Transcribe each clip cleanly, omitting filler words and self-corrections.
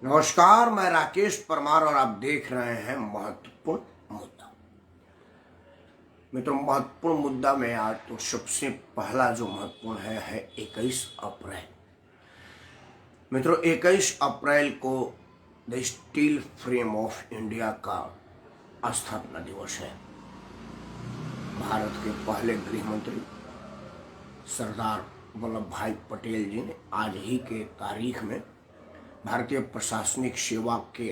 नमस्कार, मैं राकेश परमार और आप देख रहे हैं महत्वपूर्ण मुद्दा। मित्रों, महत्वपूर्ण मुद्दा में आज तो सबसे पहला जो महत्वपूर्ण है 21 अप्रैल। मित्रों, 21 अप्रैल को the steel frame of India का स्थापना दिवस है। भारत के पहले गृह मंत्री सरदार वल्लभ भाई पटेल जी ने आज ही के तारीख में भारतीय प्रशासनिक सेवा के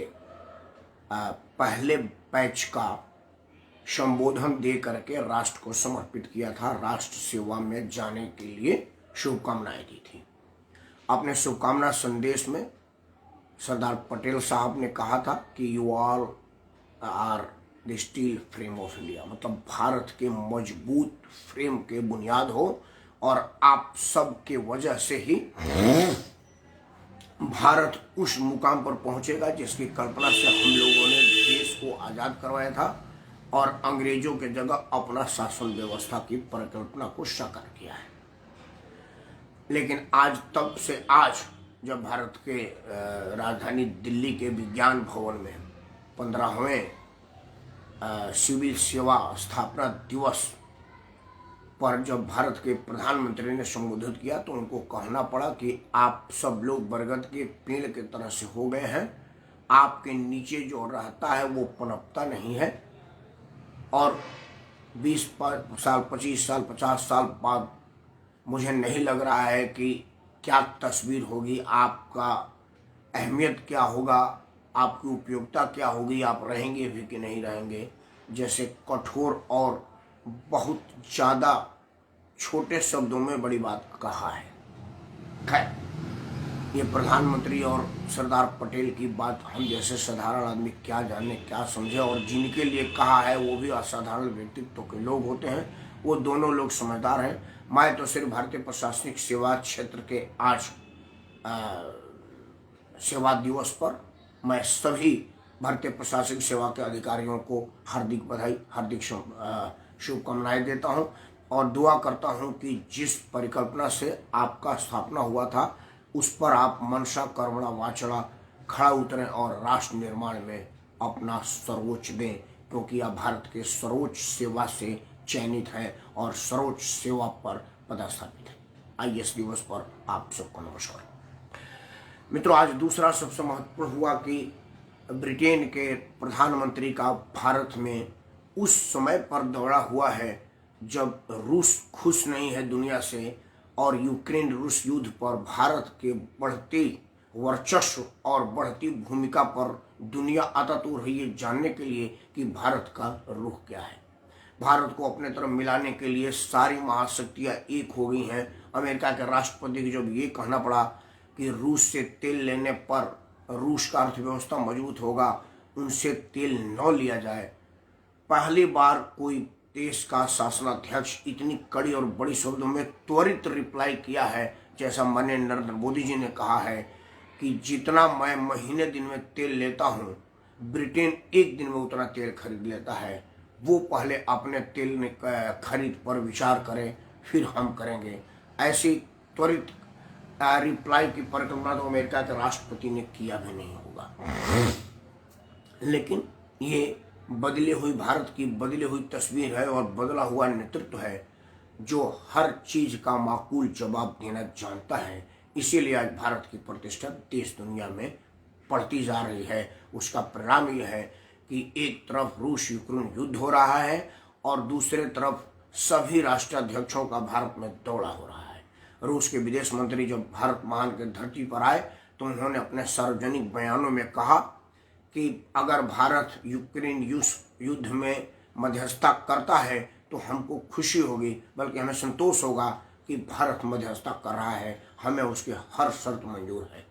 पहले बैच का संबोधन दे करके राष्ट्र को समर्पित किया था। राष्ट्र सेवा में जाने के लिए शुभकामनाएं दी थी। अपने शुभकामना संदेश में सरदार पटेल साहब ने कहा था कि you all are the steel frame of India, मतलब भारत के मजबूत फ्रेम के बुनियाद हो और आप सब के वजह से ही भारत उस मुकाम पर पहुंचेगा जिसकी कल्पना से हम लोगों ने देश को आज़ाद करवाया था और अंग्रेजों के जगह अपना शासन व्यवस्था की परिकल्पना को साकार किया है। लेकिन आज तब से आज जब भारत के राजधानी दिल्ली के विज्ञान भवन में 15वें सिविल सेवा स्थापना दिवस पर जब भारत के प्रधानमंत्री ने संबोधित किया तो उनको कहना पड़ा कि आप सब लोग बरगद के पेड़ की तरह से हो गए हैं। आपके नीचे जो रहता है वो पनपता नहीं है और 20 साल 25 साल 50 साल बाद मुझे नहीं लग रहा है कि क्या तस्वीर होगी, आपका अहमियत क्या होगा, आपकी उपयोगिता क्या होगी, आप रहेंगे भी कि नहीं रहेंगे। जैसे कठोर और बहुत ज़्यादा छोटे शब्दों में बड़ी बात कहा है। खैर, ये प्रधानमंत्री और सरदार पटेल की बात हम जैसे साधारण आदमी क्या जाने क्या समझे, और जिनके लिए कहा है वो भी असाधारण व्यक्तित्व के लोग होते हैं, वो दोनों लोग समझदार हैं। मैं तो सिर्फ भारतीय प्रशासनिक सेवा क्षेत्र के आज सेवा दिवस पर मैं सभी भारतीय प्रशासनिक सेवा के अधिकारियों को हार्दिक बधाई, हार्दिक शुभकामनाएं देता हूं और दुआ करता हूं कि जिस परिकल्पना से आपका स्थापना हुआ था उस पर आप मनसा कर्मणा वाचड़ा खड़ा उतरें और राष्ट्र निर्माण में अपना सर्वोच्च दें, क्योंकि आप भारत के सर्वोच्च सेवा से चयनित हैं और सर्वोच्च सेवा पर पदस्थापित हैं। आइए इस दिवस पर आप सबको नमस्कार। मित्रों, आज दूसरा सबसे महत्वपूर्ण हुआ कि ब्रिटेन के प्रधानमंत्री का भारत में उस समय पर दौरा हुआ है जब रूस खुश नहीं है दुनिया से और यूक्रेन रूस युद्ध पर भारत के बढ़ते वर्चस्व और बढ़ती भूमिका पर दुनिया आतुर है ये जानने के लिए कि भारत का रुख क्या है। भारत को अपने तरफ मिलाने के लिए सारी महाशक्तियाँ एक हो गई हैं। अमेरिका के राष्ट्रपति को जब ये कहना पड़ा कि रूस से तेल लेने पर रूस का अर्थव्यवस्था मजबूत होगा, उनसे तेल न लिया जाए, पहली बार कोई देश का शासनाध्यक्ष इतनी कड़ी और बड़ी शब्दों में त्वरित रिप्लाई किया है। जैसा माननीय नरेंद्र मोदी जी ने कहा है कि जितना मैं महीने दिन में तेल लेता हूं, ब्रिटेन एक दिन में उतना तेल खरीद लेता है। वो पहले अपने तेल खरीद पर विचार करें, फिर हम करेंगे। ऐसी त्वरित रिप्लाई की परिकल्पना तो अमेरिका के राष्ट्रपति ने किया भी नहीं होगा। लेकिन ये बदली हुई भारत की बदली हुई तस्वीर है और बदला हुआ नेतृत्व है जो हर चीज का माकूल जवाब देना जानता है। इसीलिए आज भारत की प्रतिष्ठा देश दुनिया में बढ़ती जा रही है। उसका परिणाम यह है कि एक तरफ रूस यूक्रेन युद्ध हो रहा है और दूसरे तरफ सभी राष्ट्राध्यक्षों का भारत में दौरा हो रहा है। रूस के विदेश मंत्री जब भारत महान के धरती पर आए तो उन्होंने अपने सार्वजनिक बयानों में कहा कि अगर भारत यूक्रेन युद्ध में मध्यस्थता करता है तो हमको खुशी होगी, बल्कि हमें संतोष होगा कि भारत मध्यस्थता कर रहा है, हमें उसकी हर शर्त मंजूर है।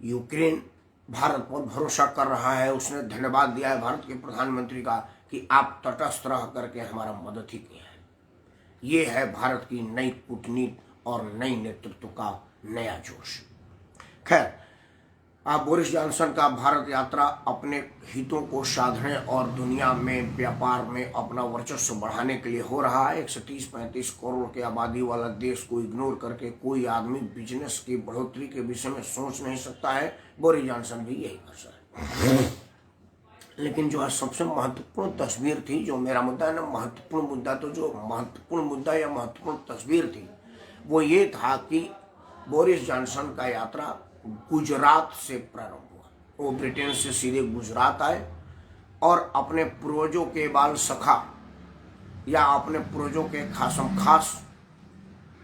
यूक्रेन भारत पर भरोसा कर रहा है। उसने धन्यवाद दिया है भारत के प्रधानमंत्री का कि आप तटस्थ रह करके हमारा मदद ही किया है। ये है भारत की नई कूटनीति और नई नेतृत्व का नया जोश। खैर, बोरिस जॉनसन का भारत यात्रा अपने हितों को साधने और दुनिया में व्यापार में अपना वर्चस्व बढ़ाने के लिए हो रहा है। 130-135 करोड़ की आबादी वाला देश को इग्नोर करके कोई आदमी बिजनेस की बढ़ोतरी के विषय में सोच नहीं सकता है। बोरिस जॉनसन भी यही कर सकता है। लेकिन जो सबसे महत्वपूर्ण तस्वीर थी, जो मेरा मुद्दा है ना, महत्वपूर्ण मुद्दा, तो जो महत्वपूर्ण मुद्दा या महत्वपूर्ण तस्वीर थी वो ये था कि बोरिस जॉनसन का यात्रा गुजरात से प्रारंभ हुआ। वो ब्रिटेन से सीधे गुजरात आए और अपने पूर्वजों के बाल सखा या अपने पूर्वजों के खासम खास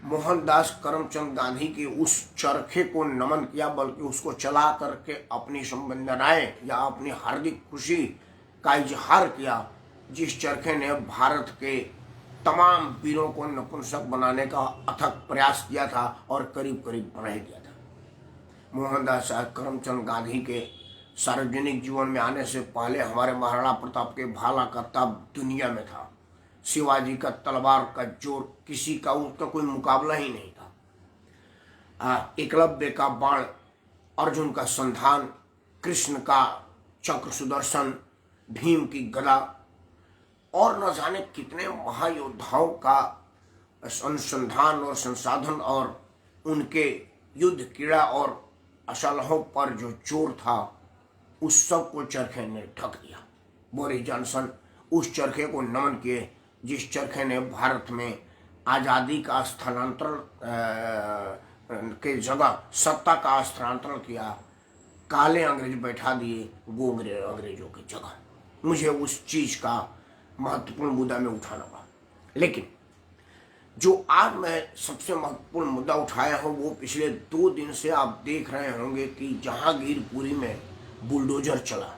मोहनदास करमचंद गांधी के उस चरखे को नमन किया, बल्कि उसको चला करके अपनी संवेदनाएं या अपनी हार्दिक खुशी का इजहार किया, जिस चरखे ने भारत के तमाम वीरों को नपुंसक बनाने का अथक प्रयास किया था और करीब करीब बढ़ा दिया था। मोहनदास करमचंद गांधी के सार्वजनिक जीवन में आने से पहले हमारे महाराणा प्रताप के भाला का ताप दुनिया में था। शिवाजी का तलवार का जोर किसी का उसका कोई मुकाबला ही नहीं था। एकलव्य का बाण, अर्जुन का संधान, कृष्ण का चक्र सुदर्शन, भीम की गदा और न जाने कितने महायोद्धाओं का अनुसंधान और संसाधन और उनके युद्ध क्रीड़ा और असलहों पर जो जोर था, उस सब को चरखे ने ढक दिया। बोरिस जॉनसन उस चरखे को नमन किए जिस चरखे ने भारत में आज़ादी का स्थानांतरण के जगह सत्ता का स्थानांतरण किया। काले अंग्रेज बैठा दिए गोरे अंग्रेजों की जगह। मुझे उस चीज़ का महत्वपूर्ण मुद्दा में उठाना पड़ा। लेकिन जो आज मैं सबसे महत्वपूर्ण मुद्दा उठाया हूँ वो पिछले 2 दिन से आप देख रहे होंगे कि जहांगीरपुरी में बुलडोजर चला।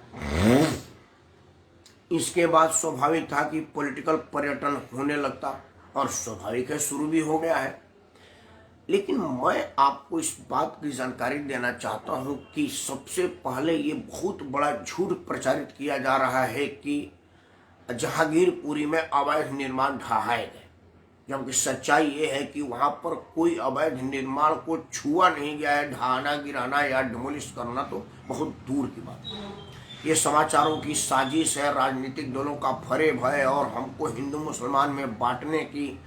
इसके बाद स्वाभाविक था कि पॉलिटिकल पर्यटन होने लगता और स्वाभाविक है शुरू भी हो गया है। लेकिन मैं आपको इस बात की जानकारी देना चाहता हूँ कि सबसे पहले ये बहुत बड़ा झूठ प्रचारित किया जा रहा है कि जहांगीरपुरी में अवैध निर्माण ढहाए गए, जबकि सच्चाई ये है कि वहां पर कोई अवैध निर्माण को छुआ नहीं गया है। ढहाना, गिराना या डिमोलिश करना तो बहुत दूर की बात है। ये समाचारों की साजिश है, राजनीतिक दलों का फरेब है और हमको हिंदू मुसलमान में बांटने की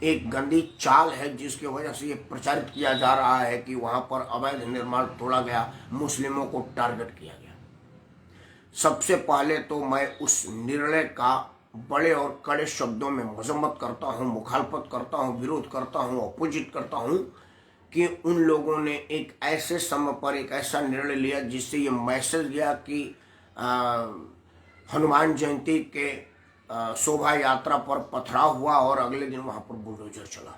एक गंदी चाल है, जिसकी वजह से ये प्रचारित किया जा रहा है कि वहां पर अवैध निर्माण तोड़ा गया, मुस्लिमों को टारगेट किया गया। सबसे पहले तो मैं उस निर्णय का बड़े और कड़े शब्दों में मजम्मत करता हूँ, मुखालफत करता हूँ, विरोध करता हूँ, अपोजिट करता हूँ कि उन लोगों ने एक ऐसे समय पर एक ऐसा निर्णय लिया जिससे ये मैसेज गया कि हनुमान जयंती के शोभा यात्रा पर पथराव हुआ और अगले दिन वहाँ पर बुलडोजर चला।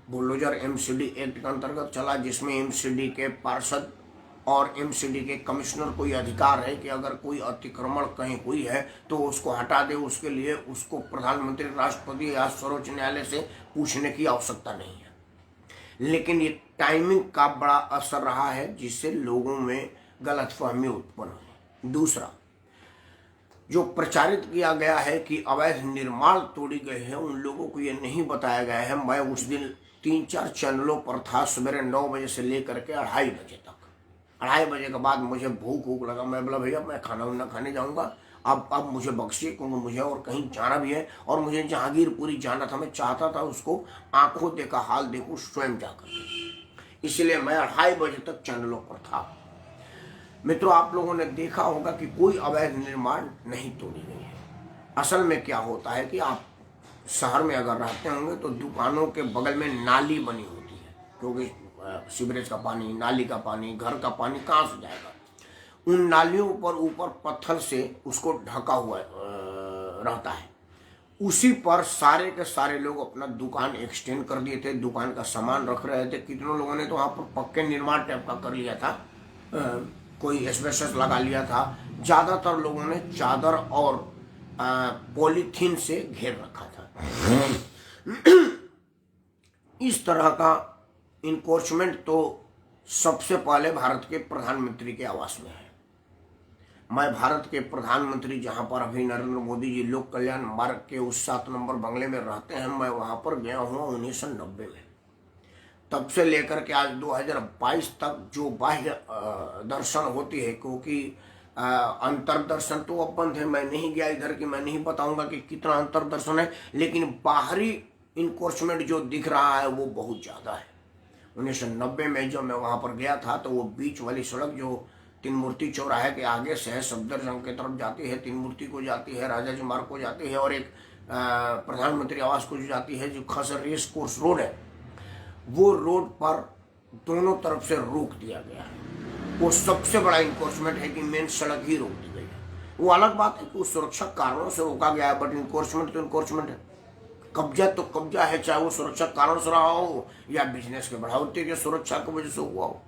बुलडोजर एमसीडी एक्ट के अंतर्गत चला, जिसमें एमसीडी के पार्षद और एमसीडी के कमिश्नर को ये अधिकार है कि अगर कोई अतिक्रमण कहीं हुई है तो उसको हटा दे। उसके लिए उसको प्रधानमंत्री, राष्ट्रपति या सर्वोच्च न्यायालय से पूछने की आवश्यकता नहीं है। लेकिन ये टाइमिंग का बड़ा असर रहा है, जिससे लोगों में गलतफहमी उत्पन्न हुई। दूसरा, जो प्रचारित किया गया है कि अवैध निर्माण तोड़ी गए हैं, उन लोगों को ये नहीं बताया गया है। मैं उस दिन 3-4 चैनलों पर था, सवेरे 9 बजे से लेकर के 2:30 बजे तक। 2:30 बजे के बाद मुझे भूख लगा। मैं बोला भैया मैं खाना वाना खाने जाऊंगा, अब मुझे बख्शिए, क्योंकि मुझे और कहीं जाना भी है और मुझे जहांगीरपुरी जाना था। मैं चाहता था उसको आंखों देखा हाल देखूं स्वयं जाकर, इसलिए मैं 2:30 बजे तक चैनलों पर था। मित्रों, आप लोगों ने देखा होगा कि कोई अवैध निर्माण नहीं तोड़ी गई है। असल में क्या होता है कि आप शहर में अगर रहते होंगे तो दुकानों के बगल में नाली बनी होती है, क्योंकि सीवरेज का पानी, नाली का पानी, घर का पानी कहाँ से जाएगा। उन नालियों पर ऊपर पत्थर से उसको ढका हुआ रहता है। उसी पर सारे के सारे लोग अपना दुकान एक्सटेंड कर दिए थे, दुकान का सामान रख रहे थे। कितनों लोगों ने तो वहाँ पर पक्के निर्माण टाइप का कर लिया था, कोई एस्बेस्टस लगा लिया था। ज़्यादातर लोगों ने चादर और पॉलीथीन से घेर रखा था। इस तरह का इनक्रोचमेंट तो सबसे पहले भारत के प्रधानमंत्री के आवास में है। मैं भारत के प्रधानमंत्री, जहां पर अभी नरेंद्र मोदी जी लोक कल्याण मार्ग के उस 7 नंबर बंगले में रहते हैं, मैं वहां पर गया हुआ 1990 में। तब से लेकर के आज 2022 तक जो बाह्य दर्शन होती है, क्योंकि अंतर्दर्शन तो अब बंद है, मैं नहीं गया इधर की, मैं नहीं बताऊंगा कि कितना अंतर्दर्शन है, लेकिन बाहरी इंक्रोचमेंट जो दिख रहा है वो बहुत ज़्यादा है। 1990 में जब मैं वहाँ पर गया था तो वो बीच वाली सड़क जो तीन मूर्ति चौराहे के आगे से है, सफदरजंग की तरफ जाती है, तीन मूर्ति को जाती है, राजा जी मार्ग को जाती है, और एक प्रधानमंत्री आवास को जो जाती है, जो खास रेस कोर्स रोड है, वो रोड पर दोनों तरफ से रोक दिया गया है। वो सबसे बड़ा इन्फोर्समेंट है कि मेन सड़क ही रोक दी गई है। वो अलग बात है कि वो सुरक्षा कारणों से रोका गया है, बट इन्फोर्समेंट तो इन्फोर्समेंट है, कब्जा तो कब्जा है, चाहे वो सुरक्षा कारण से रहा हो या बिजनेस के बढ़ावते की सुरक्षा की वजह से हुआ हो।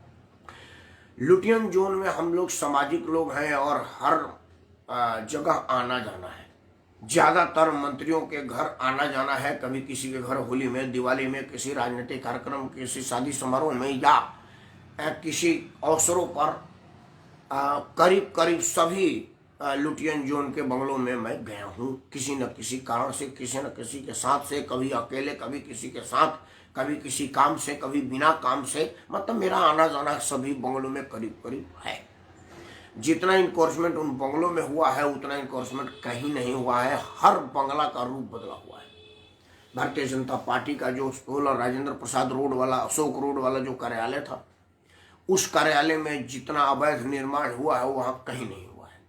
लुटियन जोन में हम लोग सामाजिक लोग हैं और हर जगह आना जाना है, ज़्यादातर मंत्रियों के घर आना जाना है, कभी किसी के घर होली में, दिवाली में, किसी राजनीतिक कार्यक्रम, किसी शादी समारोह में, या किसी अवसरों पर करीब करीब सभी लुटियन जोन के बंगलों में मैं गया हूँ, किसी न किसी कारण से, किसी न किसी के साथ से, कभी अकेले, कभी किसी के साथ, कभी किसी काम से, कभी बिना काम से, मतलब मेरा आना जाना सभी बंगलों में करीब करीब है। जितना इनक्रोचमेंट उन बंगलों में हुआ है उतना इनक्रोचमेंट कहीं नहीं हुआ है, हर बंगला का रूप बदला हुआ है। भारतीय जनता पार्टी का जो 16 राजेंद्र प्रसाद रोड वाला, अशोक रोड वाला जो कार्यालय था, उस कार्यालय में जितना अवैध निर्माण हुआ है वहाँ कहीं नहीं हुआ है।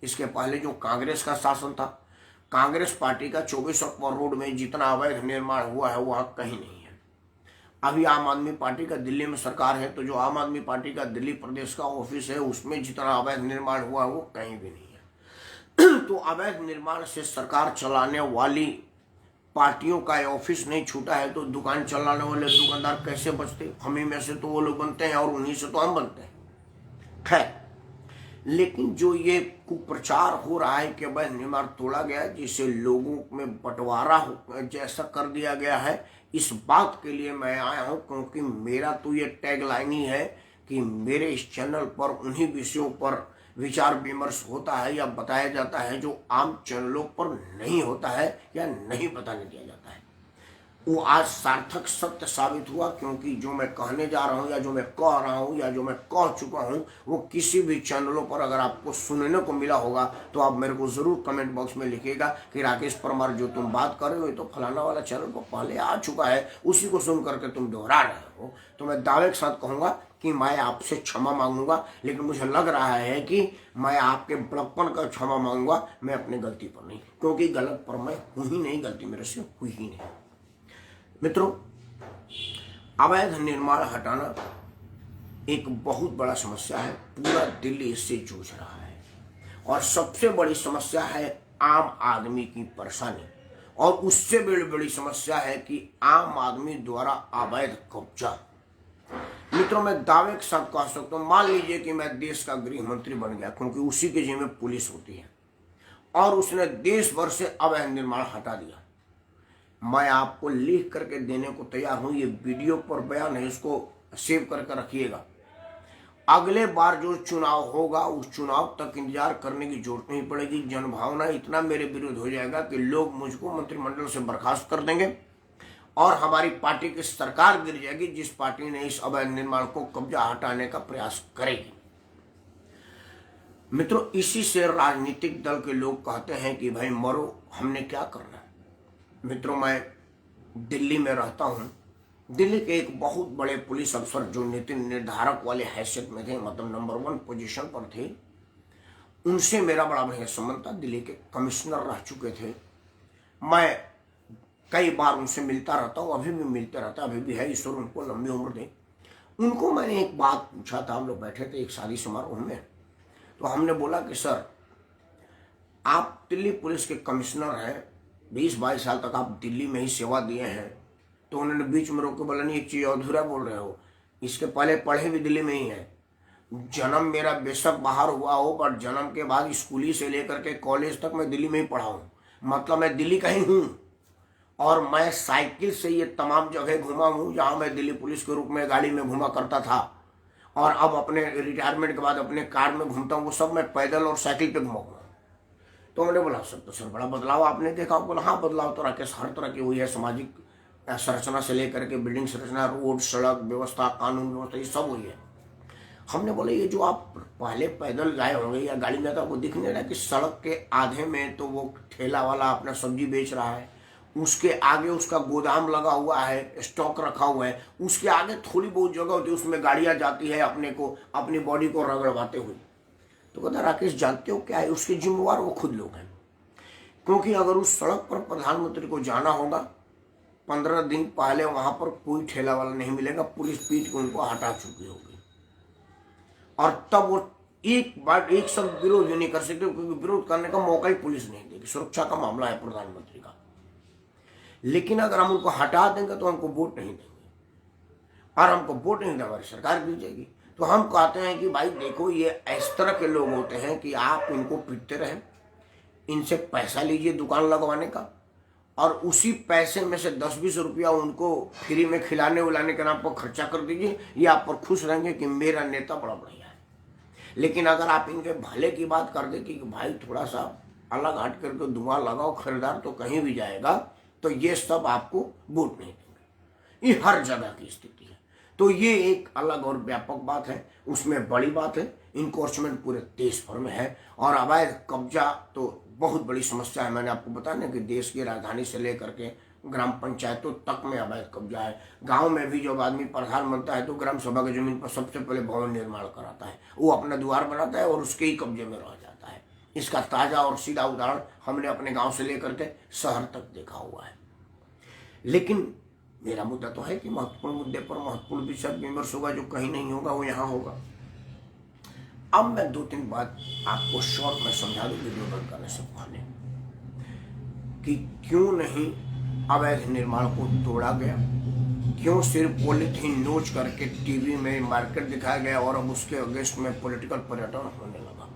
इसके पहले जो कांग्रेस का शासन था, कांग्रेस पार्टी का 24 अक्टूबर रोड में जितना अवैध निर्माण हुआ है वहाँ कहीं नहीं है। अभी आम आदमी पार्टी का दिल्ली में सरकार है, तो जो आम आदमी पार्टी का दिल्ली प्रदेश का ऑफिस है उसमें जितना अवैध निर्माण हुआ वो कहीं भी नहीं है। तो अवैध निर्माण से सरकार चलाने वाली पार्टियों का ऑफिस नहीं छूटा है, तो दुकान चलाने वाले दुकानदार कैसे बचते? हम ही में से तो वो लोग बनते हैं और उन्हीं से तो हम बनते हैं। खैर, लेकिन जो ये कुप्रचार हो रहा है कि अवैध निर्माण तोड़ा गया, जिसे लोगों में बंटवारा जैसा कर दिया गया है, इस बात के लिए मैं आया हूं, क्योंकि मेरा तो ये टैगलाइन ही है कि मेरे इस चैनल पर उन्हीं विषयों पर विचार विमर्श होता है या बताया जाता है जो आम चैनलों पर नहीं होता है या नहीं बताने दिया जाता है। वो आज सार्थक सत्य साबित हुआ, क्योंकि जो मैं कहने जा रहा हूँ या जो मैं कह रहा हूँ या जो मैं कह चुका हूँ वो किसी भी चैनलों पर अगर आपको सुनने को मिला होगा तो आप मेरे को ज़रूर कमेंट बॉक्स में लिखिएगा कि राकेश परमार जो तुम बात कर रहे हो ये तो फलाना वाला चैनल पर पहले आ चुका है, उसी को सुन करके तुम दोहरा रहे हो। तो मैं दावे के साथ कहूँगा कि मैं आपसे क्षमा मांगूंगा, लेकिन मुझे लग रहा है कि मैं आपके बड़प्पन का क्षमा मांगूंगा, मैं अपनी गलती पर नहीं, क्योंकि गलत पर मैं हूँ ही नहीं, गलती मेरे से हुई ही नहीं। मित्रों, अवैध निर्माण हटाना एक बहुत बड़ा समस्या है, पूरा दिल्ली इससे जूझ रहा है, और सबसे बड़ी समस्या है आम आदमी की परेशानी, और उससे बड़ी समस्या है कि आम आदमी द्वारा अवैध कब्जा। मित्रों, मैं दावे के साथ कह सकता हूँ, मान लीजिए कि मैं देश का गृह मंत्री बन गया, क्योंकि उसी के जिम्मे पुलिस होती है, और उसने देश भर से अवैध निर्माण हटा दिया, मैं आपको लिख करके देने को तैयार हूं। ये वीडियो पर बयान है, इसको सेव करके रखिएगा। अगले बार जो चुनाव होगा उस चुनाव तक इंतजार करने की जरूरत नहीं पड़ेगी। जनभावना इतना मेरे विरुद्ध हो जाएगा कि लोग मुझको मंत्रिमंडल से बर्खास्त कर देंगे और हमारी पार्टी की सरकार गिर जाएगी, जिस पार्टी ने इस अवैध निर्माण को कब्जा हटाने का प्रयास करेगी। मित्रों, इसी से राजनीतिक दल के लोग कहते हैं कि भाई मरो, हमने क्या करना है। मित्रों, मैं दिल्ली में रहता हूँ। दिल्ली के एक बहुत बड़े पुलिस अफसर जो नीति निर्धारक वाले हैसियत में थे, मतलब नंबर 1 पोजीशन पर थे, उनसे मेरा बड़ा बढ़िया संबंध था। दिल्ली के कमिश्नर रह चुके थे, मैं कई बार उनसे मिलता रहता हूँ, अभी भी मिलते रहता, अभी भी है, ईश्वर उनको लंबी उम्र दे। उनको मैंने एक बात पूछा था, हम लोग बैठे थे एक शादी समारोह में, तो हमने बोला कि सर, आप दिल्ली पुलिस के कमिश्नर हैं, 20-22 साल तक आप दिल्ली में ही सेवा दिए हैं। तो उन्होंने बीच में रोक के बोला, नहीं, एक चीज़ अधूरा बोल रहे हो, इसके पहले पढ़े भी दिल्ली में ही है। जन्म मेरा बेशक बाहर हुआ हो, पर जन्म के बाद स्कूली से लेकर के कॉलेज तक मैं दिल्ली में ही पढ़ा हूँ, मतलब मैं दिल्ली का ही हूँ। और मैं साइकिल से ये तमाम जगह घूमा हूँ जहाँ मैं दिल्ली पुलिस के रूप में गाड़ी में घूमा करता था, और अब अपने रिटायरमेंट के बाद अपने कार में घूमता हूँ, वो सब मैं पैदल और साइकिल पर घूमा हूँ। तो मैंने बोला, सर, तो सर बड़ा बदलाव आपने देखा? बोला, हाँ, बदलाव तो राकेश हर तरह की हुई है, सामाजिक संरचना से लेकर के बिल्डिंग संरचना, रोड, सड़क व्यवस्था, कानून व्यवस्था, ये सब हुई है। हमने बोले ये जो आप पहले पैदल गए होंगे या गाड़ी में, तो आपको दिख नहीं रहा कि सड़क के आधे में तो वो ठेला वाला अपना सब्जी बेच रहा है, उसके आगे उसका गोदाम लगा हुआ है, स्टॉक रखा हुआ है, उसके आगे थोड़ी बहुत जगह होती है, उसमें गाड़ियां जाती है अपनी बॉडी को रगड़वाते हुए। तो कहता राकेश जानते हो क्या है, उसके जिम्मेवार वो खुद लोग हैं। क्योंकि अगर उस सड़क पर प्रधानमंत्री को जाना होगा, 15 दिन पहले वहां पर कोई ठेला वाला नहीं मिलेगा, पुलिस पीट के उनको हटा चुकी होगी, और तब वो एक शब्द विरोध भी नहीं कर सकते, क्योंकि विरोध करने का मौका ही पुलिस नहीं देगी। सुरक्षा का मामला है प्रधानमंत्री का। लेकिन अगर हम उनको हटा देंगे तो हमको वोट नहीं देंगे, और हमको वोट नहीं देंगे हमारी सरकार गिर जाएगी। तो हम कहते हैं कि भाई देखो, ये इस तरह के लोग होते हैं कि आप इनको पीटते रहे, इनसे पैसा लीजिए दुकान लगवाने का, और उसी पैसे में से 10-20 रुपया उनको फ्री में खिलाने उलाने के नाम पर खर्चा कर दीजिए। ये आप पर खुश रहेंगे कि मेरा नेता बड़ा बढ़िया है। लेकिन अगर आप इनके भले की बात कर दें कि भाई थोड़ा सा अलग हट करके धुआं लगाओ, खरीदार तो कहीं भी जाएगा, तो ये सब आपको वोट नहीं देंगे। ये हर जगह की स्थिति है। तो ये एक अलग और व्यापक बात है। उसमें बड़ी बात है, इनक्रोचमेंट पूरे देश भर में है, और अवैध कब्जा तो बहुत बड़ी समस्या है। मैंने आपको बताया ना कि देश की राजधानी से लेकर के ग्राम पंचायतों तक में अवैध कब्जा है। गांव में भी जब आदमी प्रधान बनता है तो ग्राम सभा की जमीन पर सबसे पहले भवन निर्माण कराता है, वो अपना द्वार बनाता है और उसके ही कब्जे में रह जाता है। इसका ताजा और सीधा उदाहरण हमने अपने गांव से लेकर के शहर तक देखा हुआ है। लेकिन मेरा मुद्दा तो है कि महत्वपूर्ण मुद्दे पर महत्वपूर्ण विचार विमर्श होगा, जो कहीं नहीं होगा वो यहाँ होगा। अब मैं 2-3 बात आपको शॉर्ट में समझा दूं वीडियो बंद करने से पहले, कि क्यों नहीं अवैध निर्माण को तोड़ा गया, क्यों सिर्फ पॉलिथीन नोच करके टीवी में मार्केट दिखाया गया और अब उसके अगेंस्ट में पॉलिटिकल पर्यटन होने लगा।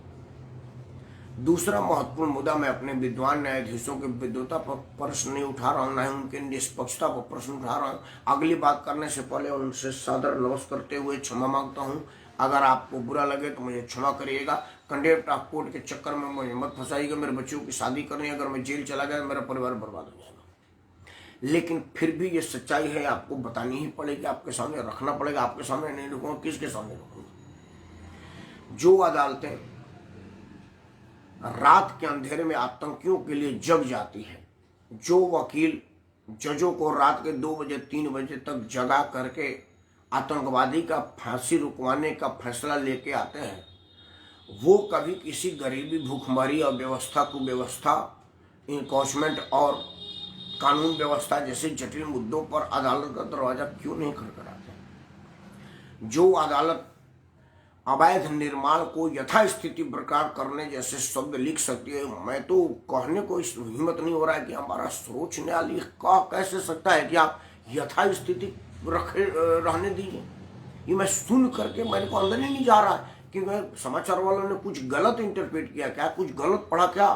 दूसरा महत्वपूर्ण मुद्दा, मैं अपने विद्वान न्यायाधीशों की विद्वता पर प्रश्न नहीं उठा रहा हूँ, न ही उनकी निष्पक्षता पर प्रश्न उठा रहा हूँ। अगली बात करने से पहले उनसे सादर नमस्कार करते हुए क्षमा मांगता हूँ। अगर आपको बुरा लगे तो मुझे क्षमा करिएगा। कंटेम्प्ट ऑफ कोर्ट के चक्कर में मुझे मत फंसाइएगा। मेरे बच्चों की शादी करनी, अगर मैं जेल चला गया तो मेरा परिवार बर्बाद हो जाएगा। लेकिन फिर भी ये सच्चाई है, आपको बतानी ही पड़ेगी, आपके सामने रखना पड़ेगा। आपके सामने नहीं रखूंगा, किसके सामने रखूंगा? जो अदालतें रात के अंधेरे में आतंकियों के लिए जग जाती है, जो वकील जजों को रात के 2 बजे 3 बजे तक जगा करके आतंकवादी का फांसी रुकवाने का फैसला लेके आते हैं, वो कभी किसी गरीबी, भूखमरी, अव्यवस्था, कुव्यवस्था, इनक्रोचमेंट और कानून व्यवस्था जैसे जटिल मुद्दों पर अदालत का दरवाजा क्यों नहीं खटखटाते? जो अदालत अवैध निर्माण को यथास्थिति बरकरार करने जैसे शब्द लिख सकती है, मैं तो कहने को हिम्मत नहीं हो रहा है कि हमारा सर्वोच्च न्यायालय कह कैसे सकता है कि आप यथास्थिति रहने दीजिए। ये मैं सुन करके मेरे को अंदर ही नहीं जा रहा है कि मैं समाचार वालों ने कुछ गलत इंटरप्रेट किया क्या, कुछ गलत पढ़ा क्या?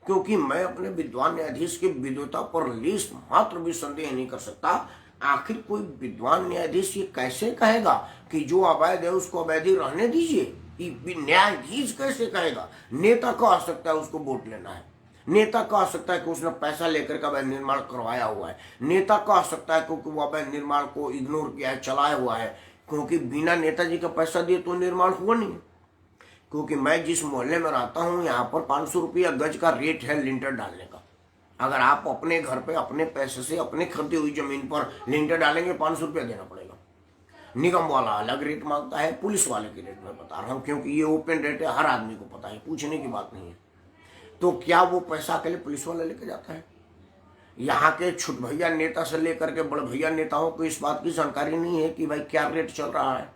क्योंकि मैं अपने विद्वान न्यायाधीश की विद्वता पर लेस मात्र भी संदेह नहीं कर सकता। आखिर कोई विद्वान न्यायाधीश ये कैसे कहेगा कि जो अवैध है उसको अवैध रहने दीजिए? न्यायाधीश कैसे कहेगा? नेता कह सकता है उसको वोट लेना है, नेता कह सकता है कि उसने पैसा लेकर के अवैध निर्माण करवाया हुआ है, नेता कह सकता है क्योंकि वो अवैध निर्माण को इग्नोर किया है, चलाया हुआ है, क्योंकि बिना नेताजी का पैसा दिए तो निर्माण हुआ नहीं। क्योंकि मैं जिस मोहल्ले में रहता हूँ यहाँ पर 500 रुपया गज का रेट है लिंटर डालने का। अगर आप अपने घर पे अपने पैसे से अपने खरीदी हुई जमीन पर लिंटर डालेंगे 500 रुपया देना पड़ेगा। निगम वाला अलग रेट मांगता है, पुलिस वाले के रेट में बता रहा हूँ, क्योंकि ये ओपन रेट है, हर आदमी को पता है, पूछने की बात नहीं है। तो क्या वो पैसा अकेले पुलिस वाला लेके जाता है? यहाँ के छोट भैया नेता से लेकर के बड़े भैया नेताओं को इस बात की जानकारी नहीं है कि भाई क्या रेट चल रहा है।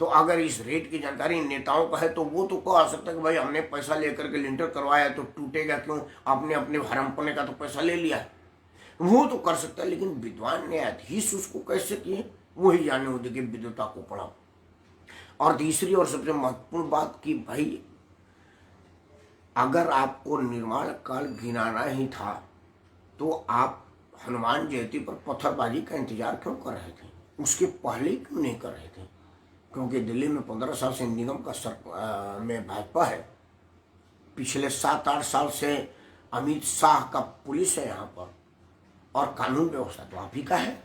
तो अगर इस रेट की जानकारी नेताओं का है तो वो तो कह सकता है कि भाई हमने पैसा लेकर के लिंटर करवाया तो टूटेगा क्यों, आपने अपने हरमपने का तो पैसा ले लिया, वो तो कर सकता है। लेकिन विद्वान न्यायाधीश उसको कैसे किए, वही जाने होते कि विद्वता को पढ़ा। और तीसरी और सबसे महत्वपूर्ण बात कि भाई अगर आपको निर्माण काल गिनाना ही था तो आप हनुमान जयंती पर पत्थरबाजी का इंतजार क्यों कर रहे थे? उसके पहले क्यों नहीं कर रहे थे? क्योंकि दिल्ली में 15 साल से निगम का में भाजपा है, पिछले 7-8 साल से अमित शाह का पुलिस है यहाँ पर, और कानून व्यवस्था तो आप ही का है।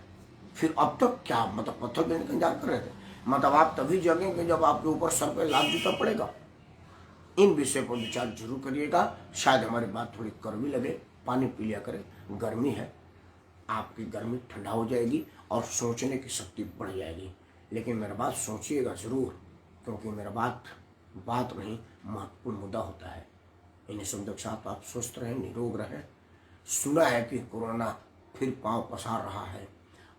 फिर अब तक क्या मतलब पत्थर देने का इंतजार कर रहे थे? मतलब आप तभी जगेंगे जब आपके ऊपर सर पे लात जूता पड़ेगा। इन विषय पर विचार जरूर करिएगा। शायद हमारी बात थोड़ी कड़वी लगे, पानी पी लिया करें, गर्मी है, आपकी गर्मी ठंडा हो जाएगी और सोचने की शक्ति बढ़ जाएगी। लेकिन मेरा बात सोचिएगा ज़रूर, क्योंकि मेरा बात नहीं, महत्वपूर्ण मुद्दा होता है। इन्हीं शब्दों के साथ आप स्वस्थ रहें, निरोग रहें। सुना है कि कोरोना फिर पांव पसार रहा है।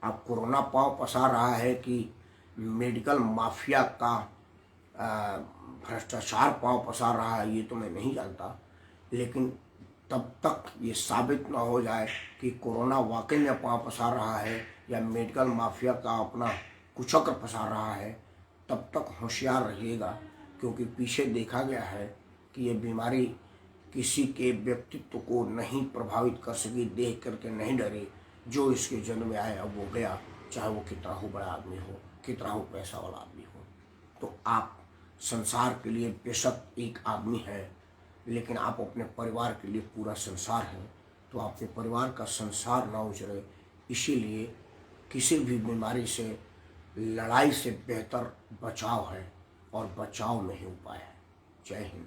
अब कोरोना पांव पसार रहा है कि मेडिकल माफिया का भ्रष्टाचार पांव पसार रहा है, ये तो मैं नहीं जानता। लेकिन तब तक ये साबित ना हो जाए कि कोरोना वाकई में पांव पसार रहा है या मेडिकल माफिया का अपना कुचक्र पसार रहा है, तब तक होशियार रहिएगा। क्योंकि पीछे देखा गया है कि ये बीमारी किसी के व्यक्तित्व को नहीं प्रभावित कर सकी, देख करके नहीं डरे। जो इसके जन्म में आया वो गया, चाहे वो कितना हो बड़ा आदमी हो, कितना हो पैसा वाला आदमी हो। तो आप संसार के लिए बेशक एक आदमी है, लेकिन आप अपने परिवार के लिए पूरा संसार हैं। तो आपके परिवार का संसार ना उजड़े, इसीलिए किसी भी बीमारी से लड़ाई से बेहतर बचाव है, और बचाव में ही उपाय है। जय हिंद।